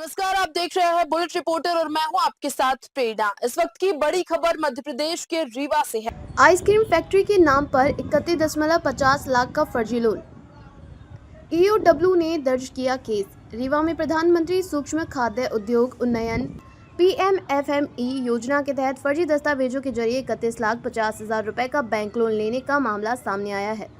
नमस्कार, आप देख रहे हैं बुलेट रिपोर्टर और मैं हूं आपके साथ प्रेरणा। इस वक्त की बड़ी खबर मध्य प्रदेश के रीवा से है। आइसक्रीम फैक्ट्री के नाम पर 31.50 लाख का फर्जी लोन। ईओडब्ल्यू ने दर्ज किया केस। रीवा में प्रधानमंत्री सूक्ष्म खाद्य उद्योग उन्नयन पीएमएफएमई योजना के तहत फर्जी दस्तावेजों के जरिए 31,50,000 रुपए का बैंक लोन लेने का मामला सामने आया है।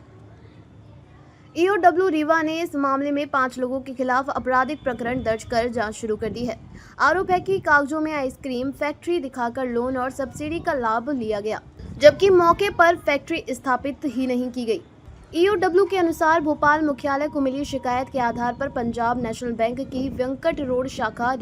ईओडब्ल्यू रीवा ने इस मामले में 5 लोगों के खिलाफ आपराधिक प्रकरण दर्ज कर जांच शुरू कर दी है। आरोप है कि कागजों में आइसक्रीम फैक्ट्री दिखाकर लोन और सब्सिडी का लाभ लिया गया, जबकि मौके पर फैक्ट्री स्थापित ही नहीं की गई। ईओडब्ल्यू के अनुसार भोपाल मुख्यालय को मिली शिकायत के आधार पर पंजाब नेशनल बैंक की वेंकट रोड शाखा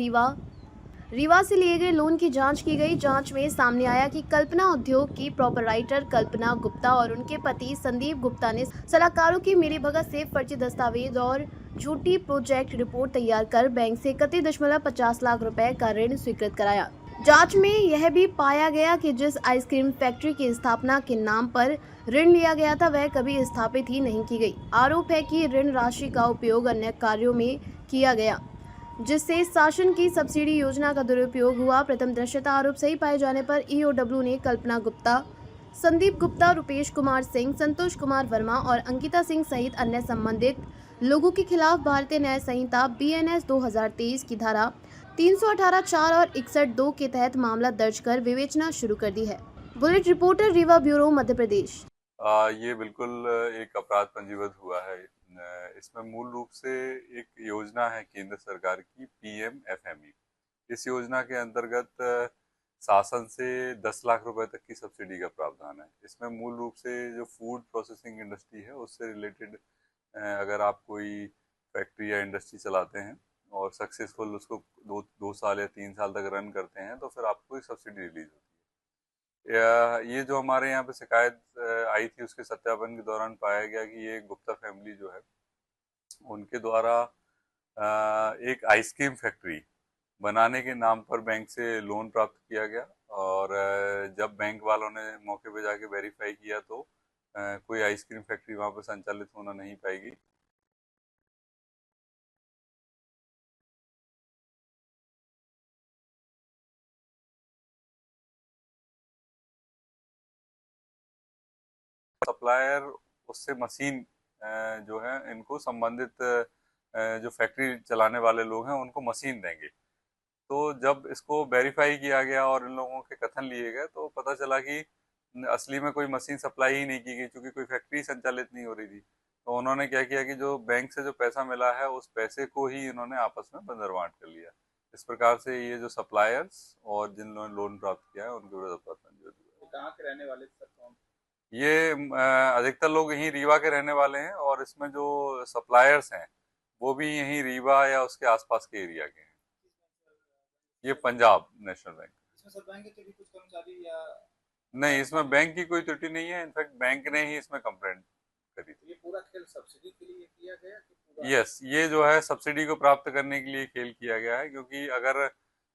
रीवा से लिए गए लोन की जांच की गई। जांच में सामने आया कि कल्पना उद्योग की प्रोपराइटर कल्पना गुप्ता और उनके पति संदीप गुप्ता ने सलाहकारों की मिलीभगत से फर्जी दस्तावेज और झूठी प्रोजेक्ट रिपोर्ट तैयार कर बैंक से 31.50 लाख रुपए का ऋण स्वीकृत कराया। जांच में यह भी पाया गया कि जिस आइसक्रीम फैक्ट्री की स्थापना के नाम पर ऋण लिया गया था वह कभी स्थापित ही नहीं की गई। आरोप है कि ऋण राशि का उपयोग अन्य कार्यों में किया गया, जिससे शासन की सब्सिडी योजना का दुरुपयोग हुआ। प्रथम दृष्टया आरोप सही पाए जाने पर ईओडब्ल्यू ने कल्पना गुप्ता, संदीप गुप्ता, रुपेश कुमार सिंह, संतोष कुमार वर्मा और अंकिता सिंह सहित अन्य संबंधित लोगों के खिलाफ भारतीय न्याय संहिता बीएनएस 2023 की धारा 318(4) और 61(2) के तहत मामला दर्ज कर विवेचना शुरू कर दी है। Bullet reporter, Rewa bureau, Madhya Pradesh. ये बिल्कुल एक अपराध पंजीबद्ध हुआ है। इसमें मूल रूप से एक योजना है केंद्र सरकार की पीएमएफएमई। इस योजना के अंतर्गत शासन से 10 लाख रुपए तक की सब्सिडी का प्रावधान है। इसमें मूल रूप से जो फूड प्रोसेसिंग इंडस्ट्री है उससे रिलेटेड अगर आप कोई फैक्ट्री या इंडस्ट्री चलाते हैं और सक्सेसफुल उसको दो साल या 3 साल तक रन करते हैं तो फिर आपको एक सब्सिडी रिलीज होती है। ये जो हमारे यहाँ पे शिकायत आई थी उसके सत्यापन के दौरान पाया गया कि ये गुप्ता फैमिली जो है उनके द्वारा एक आइसक्रीम फैक्ट्री बनाने के नाम पर बैंक से लोन प्राप्त किया गया और जब बैंक वालों ने मौके पे जाके वेरीफाई किया तो कोई आइसक्रीम फैक्ट्री वहाँ पे संचालित होना नहीं पाएगी। सप्लायर उससे मशीन जो है इनको संबंधित जो फैक्ट्री चलाने वाले लोग हैं उनको मशीन देंगे। तो जब इसको वेरीफाई किया गया और इन लोगों के कथन लिए गए तो पता चला कि असली में कोई मशीन सप्लाई ही नहीं की गई, क्योंकि कोई फैक्ट्री संचालित नहीं हो रही थी। तो उन्होंने क्या किया कि जो बैंक से जो पैसा मिला है उस पैसे को ही इन्होंने आपस में बंदरबांट कर लिया। इस प्रकार से ये जो सप्लायर्स और जिन लोगों ने लोन प्राप्त किया है उनके विरुद्ध अपराध पंजीबद्ध हुआ। तो कहाँ के रहने वाले सर कौन? ये अधिकतर लोग यहीं रीवा के रहने वाले हैं और इसमें जो सप्लायर्स हैं वो भी यहीं रीवा या उसके आसपास के एरिया के हैं। ये पंजाब नेशनल बैंक। इसमें सर बैंक के भी कुछ कर्मचारी या नहीं, इसमें बैंक की कोई त्रुटि नहीं है। इनफैक्ट बैंक ने ही इसमें कंप्लेंट करी थी। ये पूरा खेल सब्सिडी के लिए किया गया कि पूरा? यस, ये जो है सब्सिडी को प्राप्त करने के लिए खेल किया गया है, क्योंकि अगर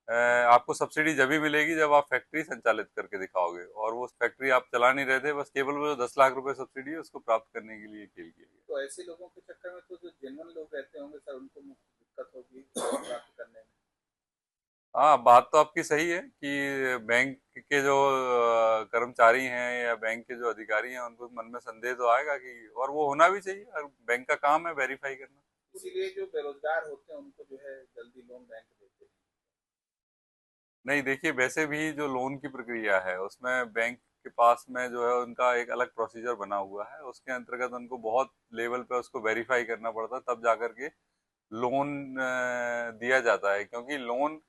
आपको सब्सिडी जब भी मिलेगी जब आप फैक्ट्री संचालित करके दिखाओगे, और वो फैक्ट्री आप चला नहीं रहे थे, बस केवल वो जो 10 लाख रुपए सब्सिडी है उसको प्राप्त करने के लिए खेल किया गया। तो ऐसे लोगों के चक्कर में तो जो जेन्युइन लोग रहते होंगे सर उनको दिक्कत होगी प्राप्त करने में। हाँ, बात तो आपकी सही है कि बैंक के जो कर्मचारी हैं या बैंक के जो अधिकारी हैं उनको मन में संदेह तो आएगा कि, और वो होना भी चाहिए, और बैंक का काम है वेरीफाई करना। इसीलिए जो बेरोजगार होते हैं उनको जो है जल्दी लोन बैंक देते हैं। नहीं, देखिए, वैसे भी जो लोन की प्रक्रिया है उसमें बैंक के पास में जो है उनका एक अलग प्रोसीजर बना हुआ है। उसके अंतर्गत उनको बहुत लेवल पे उसको वेरीफाई करना पड़ता है, तब जाकर के लोन दिया जाता है। क्योंकि लोन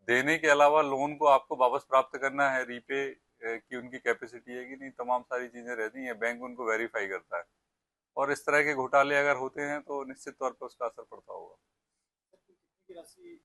देने के अलावा लोन को आपको वापस प्राप्त करना है, रीपे की उनकी कैपेसिटी है कि नहीं, तमाम सारी चीजें रहती हैं, बैंक उनको वेरीफाई करता है। और इस तरह के घोटाले अगर होते हैं तो निश्चित तौर पर उसका असर पड़ता होगा। सर, कितनी की राशि